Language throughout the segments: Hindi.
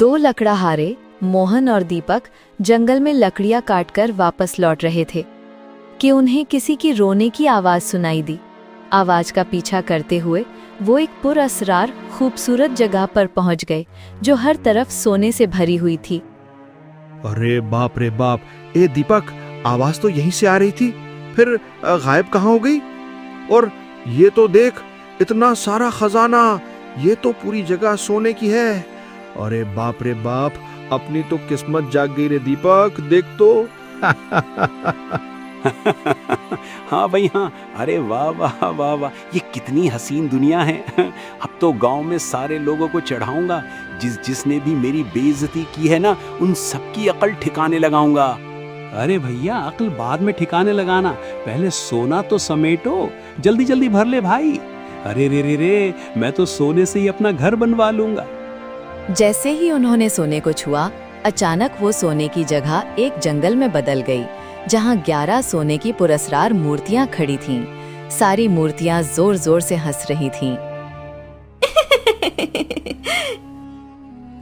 दो लकड़हारे मोहन और दीपक जंगल में लकड़ियां काटकर वापस लौट रहे थे कि उन्हें किसी की रोने की आवाज सुनाई दी। आवाज का पीछा करते हुए वो एक पुरअसरार खूबसूरत जगह पर पहुंच गए जो हर तरफ सोने से भरी हुई थी। अरे बाप रे बाप, ए दीपक, आवाज तो यहीं से आ रही थी, फिर गायब कहाँ हो गई? और ये तो देख, इतना सारा खजाना, ये तो पूरी जगह सोने की है। अरे बाप रे बाप, अपनी तो किस्मत जाग गई रे दीपक, देख तो। हाँ भाई हाँ, अरे वाह वाह वाह वाह, ये कितनी हसीन दुनिया है। अब तो गांव में सारे लोगों को चढ़ाऊंगा, जिसने भी मेरी बेइज्जती की है ना, उन सबकी अकल ठिकाने लगाऊंगा। अरे भैया, अकल बाद में ठिकाने लगाना, पहले सोना तो समेटो, जल्दी जल्दी भर ले भाई। अरे रे रे रे, मैं तो सोने से ही अपना घर बनवा लूंगा। जैसे ही उन्होंने सोने को छुआ, अचानक वो सोने की जगह एक जंगल में बदल गई, जहाँ 11 सोने की पुरस्कार मूर्तियां खड़ी थीं। सारी मूर्तियां जोर जोर से हंस रही थीं।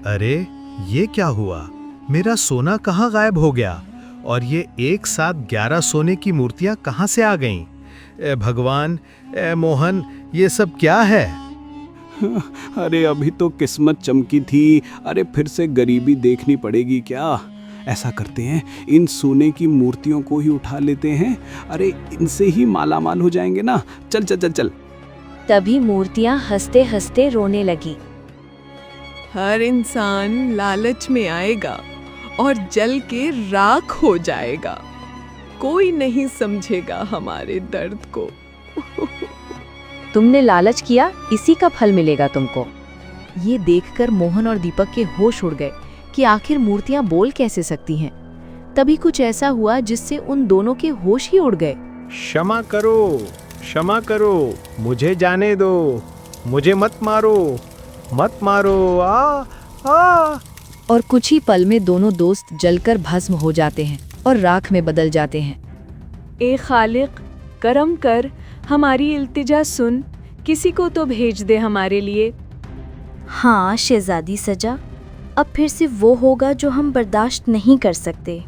अरे ये क्या हुआ? मेरा सोना कहाँ गायब हो गया? और ये एक साथ 11 सोने की मूर्तियां कहाँ से आ गईं? भगवान, मोहन, ये सब क्या है? अरे अभी तो किस्मत चमकी थी, अरे फिर से गरीबी देखनी पड़ेगी क्या? ऐसा करते हैं, इन सोने की मूर्तियों को ही उठा लेते हैं, अरे इनसे ही मालामाल हो जाएंगे ना। चल चल चल चल। तभी मूर्तियां हंसते हंसते रोने लगी। हर इंसान लालच में आएगा और जल के राख हो जाएगा, कोई नहीं समझेगा हमारे दर्द को। तुमने लालच किया, इसी का फल मिलेगा तुमको। ये देखकर मोहन और दीपक के होश उड़ गए कि आखिर मूर्तियां बोल कैसे सकती हैं। तभी कुछ ऐसा हुआ जिससे उन दोनों के होश ही उड़ गए। क्षमा करो, मुझे जाने दो, मुझे मत मारो, आ। और कुछ ही पल में दोनों दोस्त जलकर भस्म हो जाते हैं और राख में बदल जाते हैं। ए खालिक, करम कर, हमारी इल्तिजा सुन, किसी को तो भेज दे हमारे लिए। हाँ शहजादी सजा, अब फिर से वो होगा जो हम बर्दाश्त नहीं कर सकते।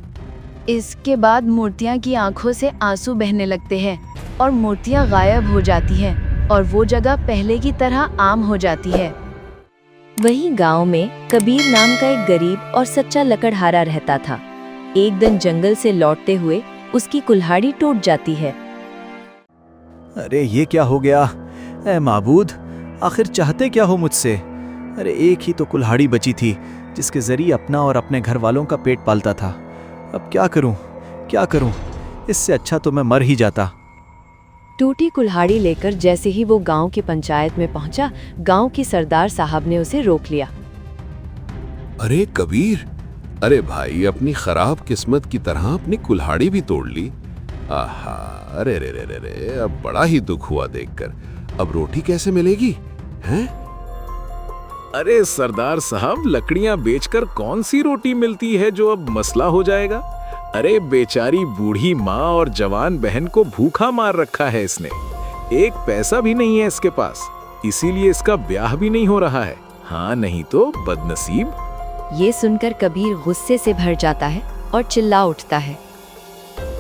इसके बाद मूर्तियां की आंखों से आंसू बहने लगते हैं और मूर्तियां गायब हो जाती हैं और वो जगह पहले की तरह आम हो जाती है। वहीं गांव में कबीर नाम का एक गरीब और सच्चा लकड़हारा रहता था। एक दिन जंगल से लौटते हुए उसकी कुल्हाड़ी टूट जाती है। अरे ये क्या हो गया? ऐ माबूद, आखिर चाहते क्या हो मुझसे? अरे एक ही तो कुल्हाड़ी बची थी जिसके जरिए अपना और अपने घर वालों का पेट पालता था। अब क्या करूं? इससे अच्छा तो मैं मर ही जाता। टूटी कुल्हाड़ी लेकर जैसे ही वो गांव की पंचायत में पहुंचा, गांव की सरदार साहब ने उसे रोक लिया। अरे कबीर, अरे भाई, अपनी खराब किस्मत की तरह अपनी कुल्हाड़ी भी तोड़ ली। आहा, अरे रे रे रे रे, अब बड़ा ही दुख हुआ देखकर। अब रोटी कैसे मिलेगी हैं? अरे सरदार साहब, लकड़ियां बेचकर कौन सी रोटी मिलती है जो अब मसला हो जाएगा? अरे बेचारी बूढ़ी माँ और जवान बहन को भूखा मार रखा है इसने। एक पैसा भी नहीं है इसके पास, इसीलिए इसका ब्याह भी नहीं हो रहा है। हाँ नहीं तो बदनसीब। ये सुनकर कबीर गुस्से से भर जाता है और चिल्ला उठता है।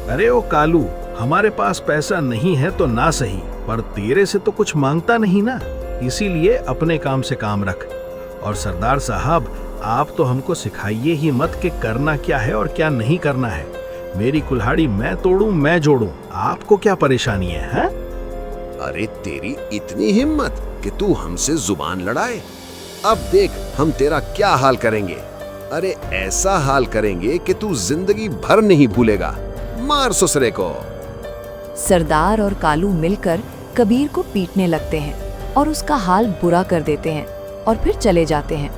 अरे ओ कालू, हमारे पास पैसा नहीं है तो ना सही, पर तेरे से तो कुछ मांगता नहीं ना, इसीलिए अपने काम से काम रख। और सरदार साहब, आप तो हमको सिखाइए ही मत कि करना क्या है और क्या नहीं करना है। मेरी कुल्हाड़ी मैं तोड़ूं, मैं जोड़ूं, आपको क्या परेशानी है? अरे तेरी इतनी हिम्मत कि तू हमसे जुबान लड़ाए। अब देख हम तेरा क्या हाल करेंगे। अरे ऐसा हाल करेंगे कि तू जिंदगी भर नहीं भूलेगा। मार ससुरे को। सरदार और कालू मिलकर कबीर को पीटने लगते हैं और उसका हाल बुरा कर देते हैं और फिर चले जाते हैं।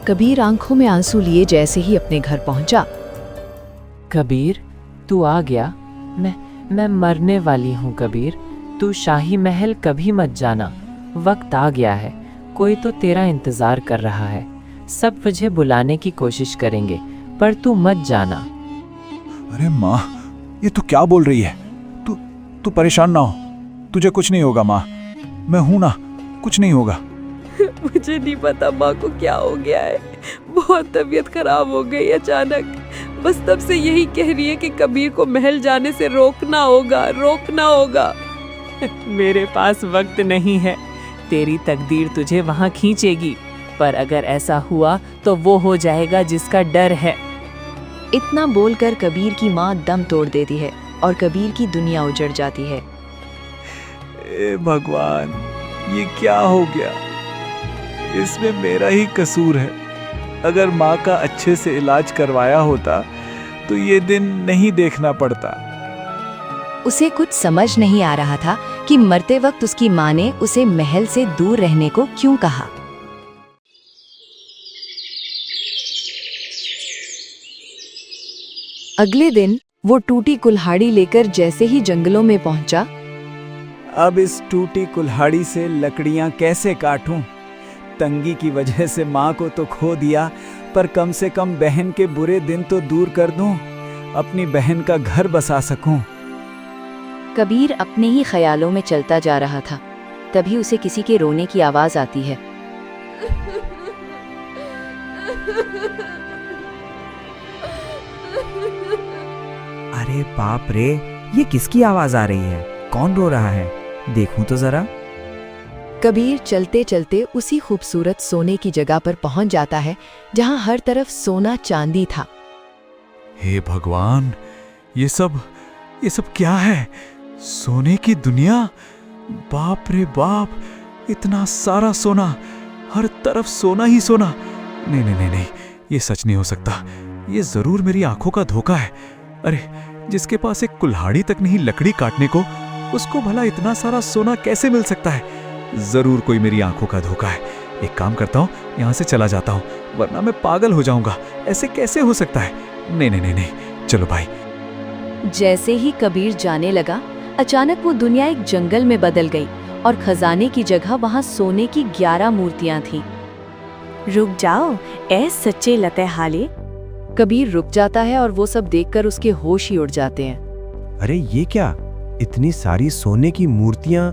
कबीर आंखों में आंसू लिए जैसे ही अपने घर पहुंचा। कबीर, तू आ गया। मैं मरने वाली हूँ कबीर, तू शाही महल कभी मत जाना, वक्त आ गया है, कोई तो तेरा इंतजार कर रहा है, सब तुझे बुलाने की कोशिश करेंगे, पर तू मत जाना। अरे माँ, ये तू क्या बोल रही है? तू परेशान ना हो, तुझे कुछ नहीं होगा माँ, मैं हूं ना, कुछ नहीं होगा। मुझे नहीं पता माँ को क्या हो गया है, बहुत तबीयत खराब हो गई अचानक। बस तब से यही कह रही है कि कबीर को महल जाने से रोकना होगा, रोकना होगा। मेरे पास वक्त नहीं है। तेरी तकदीर तुझे वहाँ खींचेगी, पर अगर ऐसा हुआ तो वो हो जाएगा जिसका डर है। इतना बोलकर कबीर की माँ दम तोड़ देती है और कबीर की दुनिया उजड़ जाती है। ए भगवान, ये क्या हो गया? इसमें मेरा ही कसूर है। अगर माँ का अच्छे से इलाज करवाया होता तो ये दिन नहीं देखना पड़ता। उसे कुछ समझ नहीं आ रहा था कि मरते वक्त उसकी माँ ने उसे महल से दूर रहने को क्यों कहा। अगले दिन वो टूटी कुल्हाड़ी लेकर जैसे ही जंगलों में पहुंचा, अब इस टूटी कुल्हाड़ी से लकड़ियां कैसे काटूं? तंगी की वजह से माँ को तो खो दिया, पर कम से कम बहन के बुरे दिन तो दूर कर दूं, अपनी बहन का घर बसा सकूं। कबीर अपने ही ख्यालों में चलता जा रहा था। तभी उसे किसी के रोने की आवाज आती है। अरे बाप रे, ये किसकी आवाज आ रही है? कौन रो रहा है? देखूं तो जरा। कबीर चलते चलते उसी खूबसूरत सोने की जगह पर पहुंच जाता है जहां हर तरफ सोना चांदी था। हे भगवान, ये सब क्या है? सोने की दुनिया? बाप रे बाप, इतना सारा सोना, हर तरफ सोना ही सोना। नहीं नहीं नहीं नहीं, ये सच नहीं हो सकता। ये जरूर मेरी आंखों का धोखा है। अरे, जिसके पास एक कुल्हाड़ी तक नहीं लकड़ी काटने को, उसको भला इतना सारा सोना कैसे मिल सकता है? जरूर कोई मेरी आंखों का धोखा है। एक काम करता हूँ, यहाँ से चला जाता हूँ, वरना मैं पागल हो जाऊंगा। ऐसे कैसे हो सकता है? नहीं नहीं नहीं नहीं, चलो भाई। जैसे ही कबीर जाने लगा, अचानक वो दुनिया एक जंगल में बदल गई और खजाने की जगह वहाँ सोने की 11 मूर्तियाँ थीं। रुक जाओ ऐ सच्चे लते हाले। कबीर रुक जाता है और वो सब देखकर उसके होश ही उड़ जाते हैं। अरे ये क्या? इतनी सारी सोने की मूर्तियां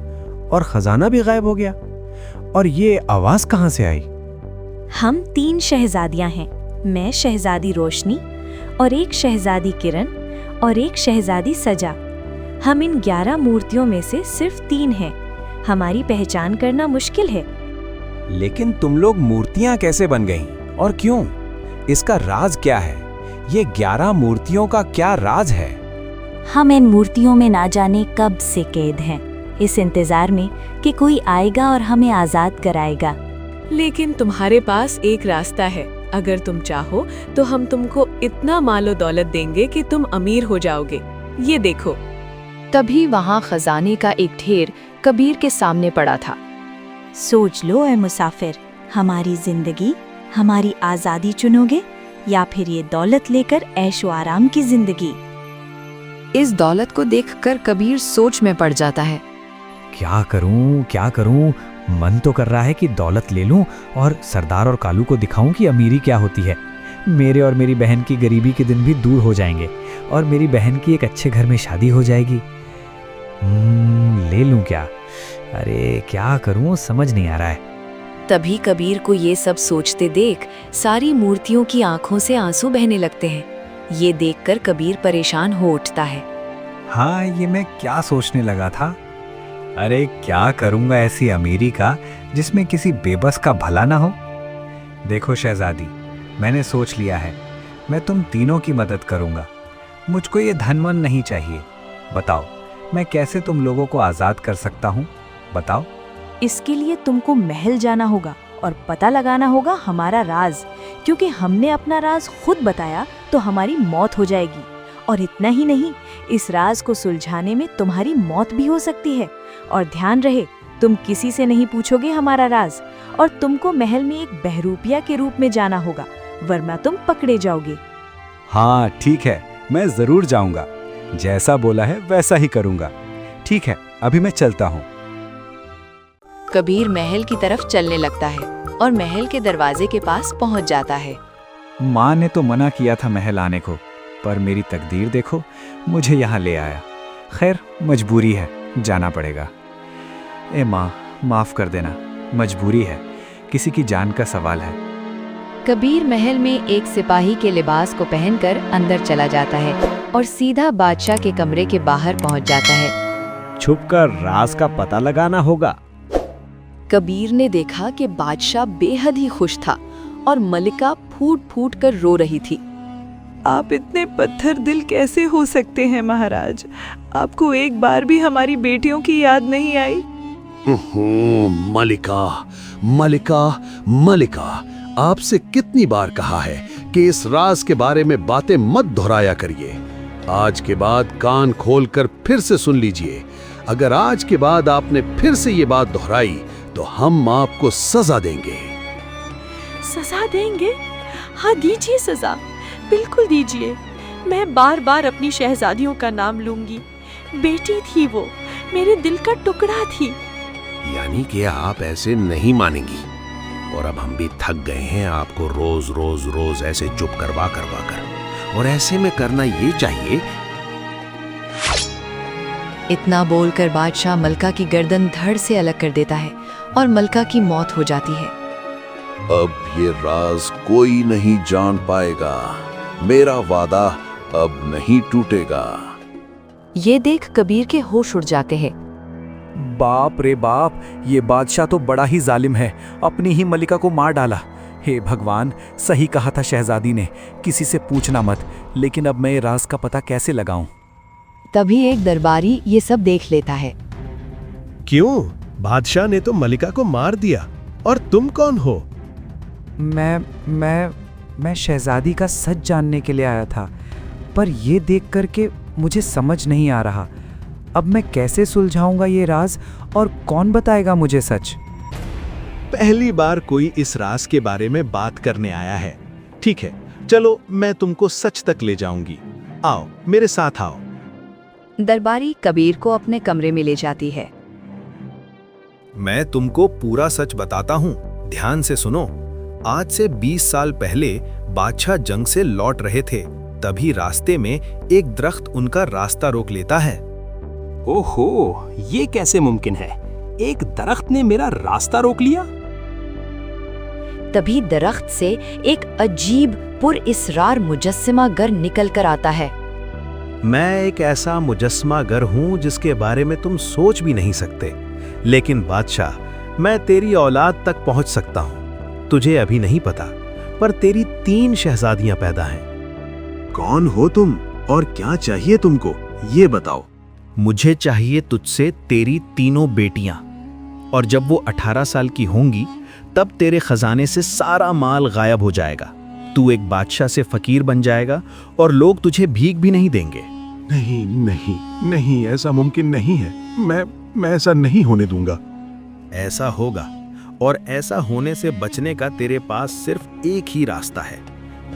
और खजाना भी गायब हो गया। और ये आवाज कहाँ से आई? हम 3 शहजादियां हैं। मैं शहजादी रोशनी और एक शहजादी किरण और एक शहजादी सजा। हम इन 11 मूर्तियों में से सिर्फ 3 हैं। हमारी पहचान करना मुश्किल है। लेकिन तुम लोग मूर्तियां कैसे बन गईं? और क्यों? इसका राज क्या है? ये 11 मूर्तियों का क्या राज है? हम इन मूर्तियों में ना जाने कब से कैद हैं, इस इंतजार में कि कोई आएगा और हमें आजाद कराएगा। लेकिन तुम्हारे पास एक रास्ता है। अगर तुम चाहो तो हम तुमको इतना मालो दौलत देंगे कि तुम अमीर हो जाओगे। ये देखो। तभी वहाँ खजाने का एक ढेर कबीर के सामने पड़ा था। सोच लो ऐ मुसाफिर, हमारी जिंदगी, हमारी आजादी चुनोगे या फिर ये दौलत लेकर ऐशो आराम की जिंदगी? इस दौलत को देखकर कबीर सोच में पड़ जाता है। क्या करूं? मन तो कर रहा है कि दौलत ले लूं और सरदार और कालू को दिखाऊं कि अमीरी क्या होती है। मेरे और मेरी बहन की गरीबी के दिन भी दूर हो जाएंगे और मेरी बहन की एक अच्छे घर में शादी हो जाएगी। ले लूं क्या? अरे क्या करूं, समझ नहीं आ रहा है। तभी कबीर को ये सब सोचते देख सारी मूर्तियों की आंखों से आंसू बहने लगते हैं। ये देखकर कबीर परेशान हो उठता है। हाँ, ये मैं क्या सोचने लगा था। अरे क्या करूंगा ऐसी अमीरी का जिसमें किसी बेबस का भला ना हो। देखो शहजादी, मैंने सोच लिया है, मैं तुम तीनों की मदद करूंगा। मुझको ये धन मन नहीं चाहिए। बताओ, मैं कैसे तुम लोगों को आजाद कर सकता हूँ? बताओ। इसके लिए तुमको महल जाना होगा और पता लगाना होगा हमारा राज, क्योंकि हमने अपना राज खुद बताया तो हमारी मौत हो जाएगी। और इतना ही नहीं, इस राज को सुलझाने में तुम्हारी मौत भी हो सकती है। और ध्यान रहे, तुम किसी से नहीं पूछोगे हमारा राज, और तुमको महल में एक बहरूपिया के रूप में जाना होगा, वरना तुम पकड़े जाओगे। हाँ ठीक है, मैं जरूर जाऊंगा। जैसा बोला है वैसा ही करूंगा। ठीक है, अभी मैं चलता हूँ। कबीर महल की तरफ चलने लगता है और महल के दरवाजे के पास पहुंच जाता है। माँ ने तो मना किया था महल आने को, पर मेरी तकदीर देखो, मुझे यहाँ ले आया। खैर, मजबूरी है, जाना पड़ेगा। ए माँ, माफ कर देना, मजबूरी है। किसी की जान का सवाल है। कबीर महल में एक सिपाही के लिबास को पहनकर अंदर चला जाता है और सीधा बादशाह के कमरे के बाहर पहुंच जाता है। छुपकर राज का पता लगाना होगा। कबीर ने देखा कि बादशाह बेहद ही खुश था और मलिका फूट फूट कर रो रही थी। आप इतने पत्थर दिल कैसे हो सकते हैं महाराज? आपको एक बार भी हमारी बेटियों की याद नहीं आई? मलिका, मलिका, मलिका, आपसे कितनी बार कहा है कि इस राज के बारे में बातें मत दोहराया करिए। आज के बाद कान खोलकर फिर से सुन लीजिए। अगर आज के बाद आपने फिर से ये बात दोहराई तो हम आपको सजा देंगे। सजा देंगे? हाँ, दीजिए सजा, बिल्कुल दीजिए। मैं बार बार अपनी शहजादियों का नाम लूंगी। बेटी थी वो, मेरे दिल का टुकड़ा थी। यानी कि आप ऐसे नहीं मानेंगी। और अब हम भी थक गए हैं आपको रोज रोज रोज ऐसे चुप करवा कर। और ऐसे में करना ये चाहिए। इतना बोलकर बादशाह मलका की गर्दन धड़ से अलग कर देता है और मलका की मौत हो जाती है। अब ये राज कोई नहीं जान पाएगा। मेरा वादा अब नहीं टूटेगा। ये देख कबीर के होश उड़ जाते हैं। बाप रे बाप, ये बादशाह तो बड़ा ही जालिम है, अपनी ही मलिका को मार डाला। हे भगवान, सही कहा था शहजादी ने, किसी से पूछना मत। लेकिन अब मैं ये राज का पता कैसे लगाऊं? तभी एक दरबारी ये सब देख लेता है। क्यों? बादशाह ने तो मलिका को मार दिया, और तुम कौन हो? मैं शहजादी का सच जानने के लिए आया था, पर ये देख कर के मुझे समझ नहीं आ रहा। अब मैं कैसे सुलझाऊंगा ये राज, और कौन बताएगा मुझे सच? पहली बार कोई इस राज के बारे में बात करने आया है। ठीक है, चलो मैं तुमको सच तक ले जाऊंगी। आओ, मेरे साथ आओ। दरबारी कबीर को अपने कमरे में ले जाती है। मैं तुमको पूरा सच बताता हूँ, ध्यान से सुनो। आज से 20 साल पहले बादशाह जंग से लौट रहे थे। तभी रास्ते में एक दरख्त उनका रास्ता रोक लेता है। ओहो, ये कैसे मुमकिन है? एक दरख्त ने मेरा रास्ता रोक लिया? तभी दरख्त से एक अजीब पुरइसरार मुजस्सिमा गर निकल कर आता है। मैं एक ऐसा मुजस्समा गर हूं जिसके बारे में तुम सोच भी नहीं सकते। लेकिन बादशाह, मैं तेरी औलाद तक पहुंच सकता हूं। तुझे अभी नहीं पता, पर तेरी 3 शहजादियां पैदा हैं। कौन हो तुम और क्या चाहिए तुमको, ये बताओ। मुझे चाहिए तुझसे तेरी 3 बेटियां, और जब वो 18 साल की होंगी तब तेरे खजाने से सारा माल गायब हो जाएगा। तू एक बादशाह से फकीर बन जाएगा और लोग तुझे भीख भी नहीं देंगे। नहीं नहीं नहीं, ऐसा मुमकिन नहीं है। मैं ऐसा नहीं होने दूंगा। ऐसा होगा, और ऐसा होने से बचने का तेरे पास सिर्फ एक ही रास्ता है।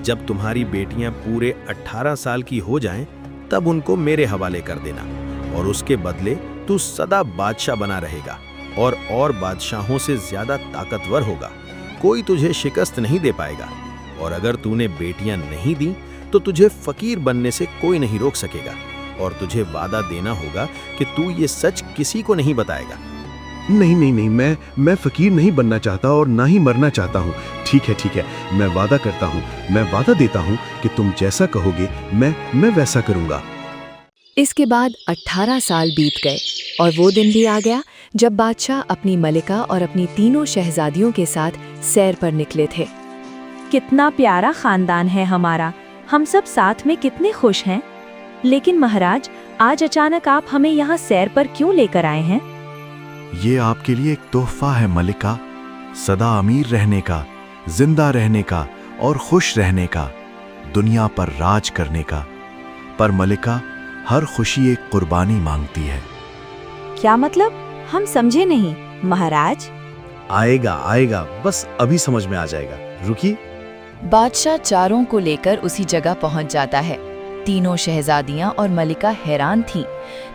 जब तुम्हारी बेटियां पूरे 18 साल की हो जाएं, तब उनको मेरे हवाले कर देना, और उसके बदले तू सदा बादशाह बना रहेगा और बादशाहों से ज्यादा ताकतवर होगा। कोई तुझे शिकस्त नहीं दे पाएगा, और अगर तूने बेटियां नहीं दी तो तुझे फकीर बनने से कोई नहीं रोक सकेगा। और तुझे वादा देना होगा कि तू ये सच किसी को नहीं बताएगा। नहीं नहीं नहीं, मैं फकीर नहीं बनना चाहता और ना ही मरना चाहता हूँ। ठीक है, मैं वादा करता हूँ, मैं वादा देता हूँ कि तुम जैसा कहोगे मैं वैसा करूँगा। इसके बाद 18 साल बीत गए और वो दिन भी आ गया जब बादशाह अपनी मलिका और अपनी 3 शहजादियों के साथ सैर पर निकले थे। कितना प्यारा खानदान है हमारा, हम सब साथ में कितने खुश हैं। लेकिन महाराज, आज अचानक आप हमें यहाँ सैर पर क्यों लेकर आए हैं? ये आपके लिए एक तोहफा है मलिका, सदा अमीर रहने का, जिंदा रहने का और खुश रहने का, दुनिया पर राज करने का। पर मलिका, हर खुशी एक कुर्बानी मांगती है। क्या मतलब? हम समझे नहीं महाराज। आएगा, बस अभी समझ में आ जाएगा। रुकिए। बादशाह चारों को लेकर उसी जगह पहुंच जाता है। 3 शहजादियां और मलिका हैरान थीं।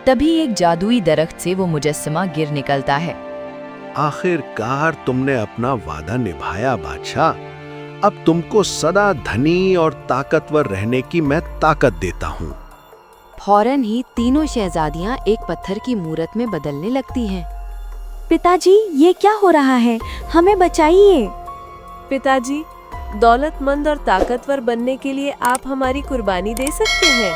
तभी एक जादुई दरख्त से वो मुजस्समा गिर निकलता है। आखिरकार तुमने अपना वादा निभाया बादशाह। अब तुमको सदा धनी और ताकतवर रहने की मैं ताकत देता हूँ। फौरन ही 3 शहजादियां एक पत्थर की मूरत में बदलने लगती हैं। पिताजी, ये क्या हो रहा है? हमें बचाइए। पिताजी, दौलतमंद और ताकतवर बनने के लिए आप हमारी कुर्बानी दे सकते हैं।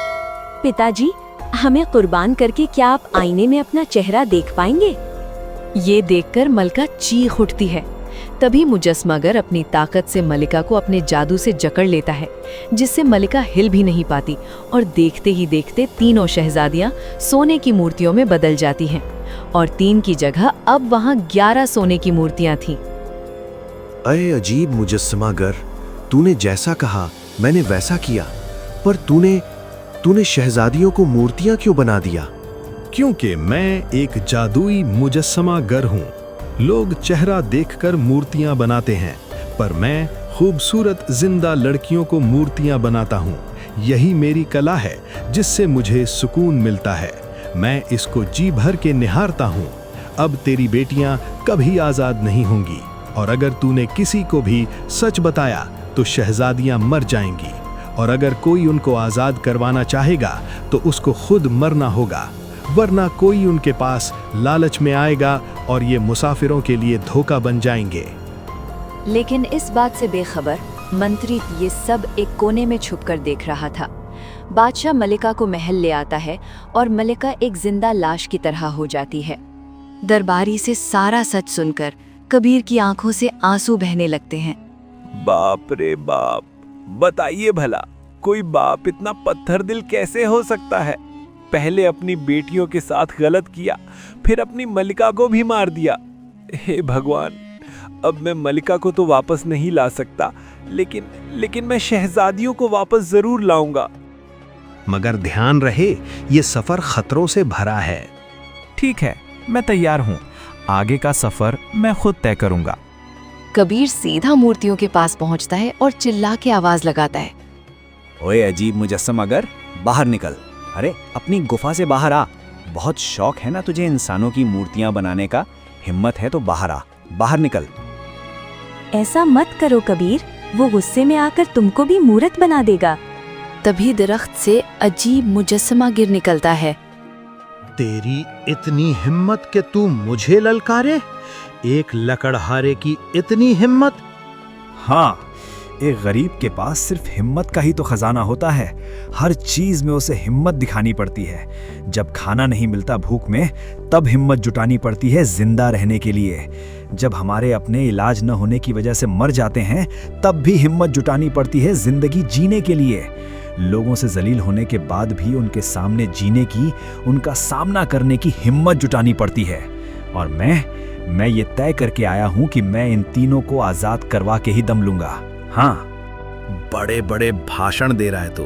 पिताजी, हमें कुर्बान करके क्या आप आईने में अपना चेहरा देख पाएंगे? ये देखकर मलका चीख उठती है। तभी मुजस्समागर अपनी ताकत से मलिका को अपने जादू से जकड़ लेता है, जिससे मलिका हिल भी नहीं पाती और देखते ही देखते तीनों शहजादियां सोने की मूर्तियों में बदल जाती हैं और 3 की जगह अब वहां 11 सोने की मूर्तियां थीं। अरे अजीब मुजस्समागर, तूने जैसा कहा मैंने वैसा किया, पर तूने शहजादियों को मूर्तियां क्यों बना दिया? क्योंकि मैं एक जादुई मुजस्समागर हूँ। लोग चेहरा देखकर मूर्तियां बनाते हैं, पर मैं खूबसूरत जिंदा लड़कियों को मूर्तियां बनाता हूँ। यही मेरी कला है जिससे मुझे सुकून मिलता है। मैं इसको जी भर के निहारता हूँ। अब तेरी बेटियां कभी आजाद नहीं होंगी, और अगर तूने किसी को भी सच बताया तो शहजादियां मर जाएंगी, और अगर कोई उनको आजाद करवाना चाहेगा तो उसको खुद मरना होगा, वरना कोई उनके पास लालच में आएगा और ये मुसाफिरों के लिए धोखा बन जाएंगे। लेकिन इस बात से बेखबर मंत्री ये सब एक कोने में छुपकर देख रहा था। बादशाह मलिका को महल ले आता है और मलिका एक जिंदा लाश की तरह हो जाती है। दरबारी से सारा सच सुनकर कबीर की आंखों से आंसू बहने लगते हैं। बाप रे बाप, बताइए भला कोई बाप इतना पत्थर दिल कैसे हो सकता है? पहले अपनी बेटियों के साथ गलत किया, फिर अपनी मलिका को भी मार दिया। हे भगवान, अब मैं मलिका को तो वापस नहीं ला सकता, लेकिन मैं शहजादियों को वापस जरूर लाऊंगा। मगर ध्यान रहे, ये सफर खतरों से भरा है। ठीक है, मैं तैयार हूँ। आगे का सफर मैं खुद तय करूंगा। कबीर सीधा मूर्तियों के पास पहुंचता है और चिल्ला के आवाज लगाता है। ओए अजीब मुजस्समागर, बाहर निकल। अरे अपनी गुफा से बाहर आ। बहुत शौक है ना तुझे इंसानों की मूर्तियां बनाने का? हिम्मत है तो बाहर आ, बाहर निकल। ऐसा मत करो कबीर, वो गुस्से में आकर तुमको भी मूर्त बना देगा। तभी दरख्त से अजीब मुजस्समा गिर निकलता है। तेरी इतनी हिम्मत कि तू मुझे ललकारे? एक लकड़हारे की इतनी हिम्मत? हाँ, एक गरीब के पास सिर्फ हिम्मत का ही तो खजाना होता है। हर चीज में उसे हिम्मत दिखानी पड़ती है। जब खाना नहीं मिलता भूख में, तब हिम्मत जुटानी पड़ती है जिंदा रहने के लिए। जब हमारे अपने इलाज न होने की वजह से मर जाते हैं, तब भी हिम्मत जुटानी पड़ती है जिंदगी जीने के लिए। लोगों से जलील होने के बाद भी उनके सामने जीने की, उनका सामना करने की हिम्मत जुटानी पड़ती है। और मैं ये तय करके आया हूं कि मैं इन तीनों को आजाद करवा के ही दम लूंगा। हाँ। बड़े बड़े भाषण दे रहा है तू।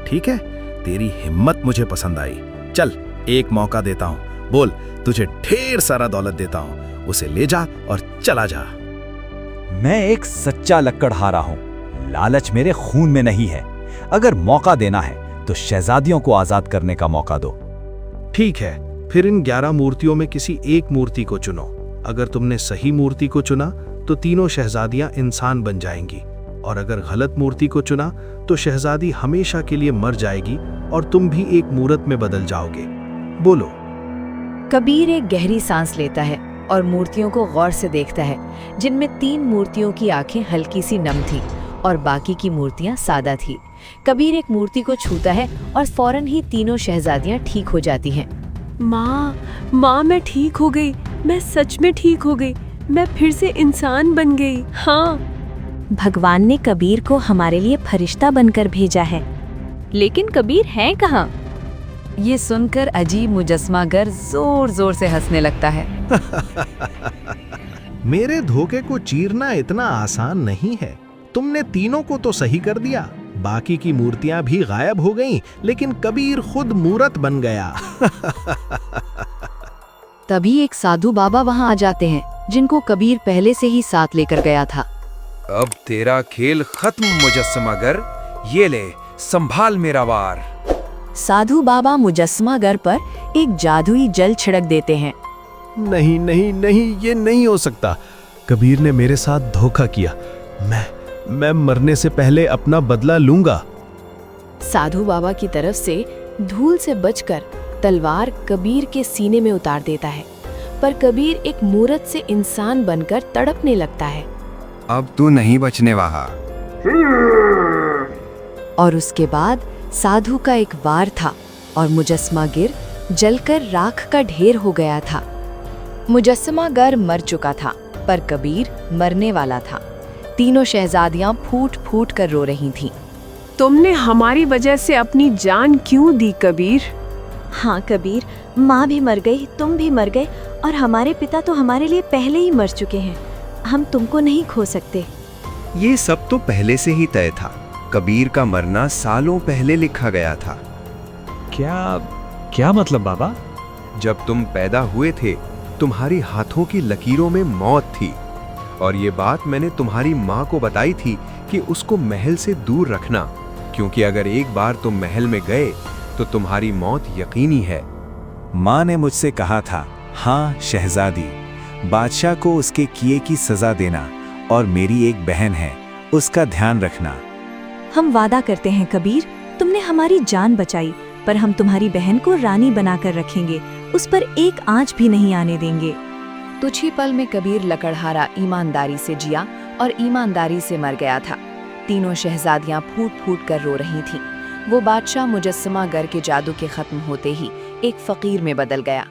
ठीक है, तेरी हिम्मत मुझे पसंद आई। चल, एक मौका देता हूं। बोल, तुझे ढेर सारा दौलत देता हूं, उसे ले जा और चला जा। मैं एक सच्चा लकड़हारा हूं। लालच मेरे खून में नहीं है। अगर मौका देना है तो शहजादियों को आजाद करने का मौका दो। ठीक है, फिर इन 11 मूर्तियों में किसी एक मूर्ति को चुनो। अगर तुमने सही मूर्ति को चुना तो तीनों शहजादियां इंसान बन जाएंगी, और अगर गलत मूर्ति को चुना तो शहजादी हमेशा के लिए मर जाएगी और तुम भी एक मूर्त में बदल जाओगे। बोलो। कबीर एक गहरी सांस लेता है और मूर्तियों को गौर से देखता है, जिनमें 3 मूर्तियों की आंखें हल्की सी नम थी और बाकी की मूर्तियां सादा थी। कबीर एक मूर्ति को छूता है और फौरन ही तीनों शहजादियां ठीक हो जाती हैं। माँ, मैं ठीक हो गई। मैं सच में ठीक हो गई। मैं फिर से इंसान बन गई। हाँ, भगवान ने कबीर को हमारे लिए फरिश्ता बनकर भेजा है। लेकिन कबीर है कहाँ? ये सुनकर अजीब मुजस्समागर जोर जोर से हंसने लगता है। मेरे धोखे को चीरना इतना आसान नहीं है। तुमने तीनों को तो सही कर दिया, बाकी की मूर्तियां भी गायब हो गईं, लेकिन कबीर खुद मूरत बन गया। तभी एक साधु बाबा वहां आ जाते हैं, जिनको कबीर पहले से ही साथ लेकर गया था। अब तेरा खेल खत्म मुजस्समागर, ये ले संभाल मेरा वार। साधु बाबा मुजस्समागर पर एक जादुई जल छिड़क देते हैं। नहीं नहीं नहीं, ये नहीं हो सकता। कबीर ने मेरे साथ धोखा किया। मैं मरने से पहले अपना बदला लूंगा। साधु बाबा की तरफ से धूल से बचकर तलवार कबीर के सीने में उतार देता है। पर कबीर एक मूरत से इंसान बनकर तड़पने लगता है। अब तू नहीं बचने वाला। और उसके बाद साधु का एक वार था और मुजस्समा गिर जलकर राख का ढेर हो गया था। मुजस्समा गर मर चुका था, पर कबीर मरने वाला था। तीनों शहजादियां फूट फूट कर रो रही थीं। तुमने हमारी वजह से अपनी जान क्यों दी कबीर? हाँ कबीर, माँ भी मर गई, तुम भी मर गए और हमारे पिता तो हमारे लिए पहले ही मर चुके हैं। हम तुमको नहीं खो सकते। ये सब तो पहले से ही तय था। कबीर का मरना सालों पहले लिखा गया था। क्या मतलब बाबा? जब तुम पैदा हुए थे, तुम्हारी हाथों की लकीरों में मौत थी, और ये बात मैंने तुम्हारी माँ को बताई थी कि उसको महल से दूर रखना, क्योंकि अगर एक बार तुम महल में गए तो तुम्हारी मौत यकीनी है। माँ ने मुझसे कहा था, हाँ शहजादी, बादशाह को उसके किए की सजा देना, और मेरी एक बहन है, उसका ध्यान रखना। हम वादा करते हैं कबीर, तुमने हमारी जान बचाई, पर हम तुम्हारी बहन को रानी बनाकर रखेंगे, उस पर एक आंच भी नहीं आने देंगे। कुछ ही पल में कबीर लकड़हारा ईमानदारी से जिया और ईमानदारी से मर गया था। तीनों शहजादियां फूट फूट कर रो रही थीं। वो बादशाह मुजस्समा गर के जादू के खत्म होते ही एक फकीर में बदल गया।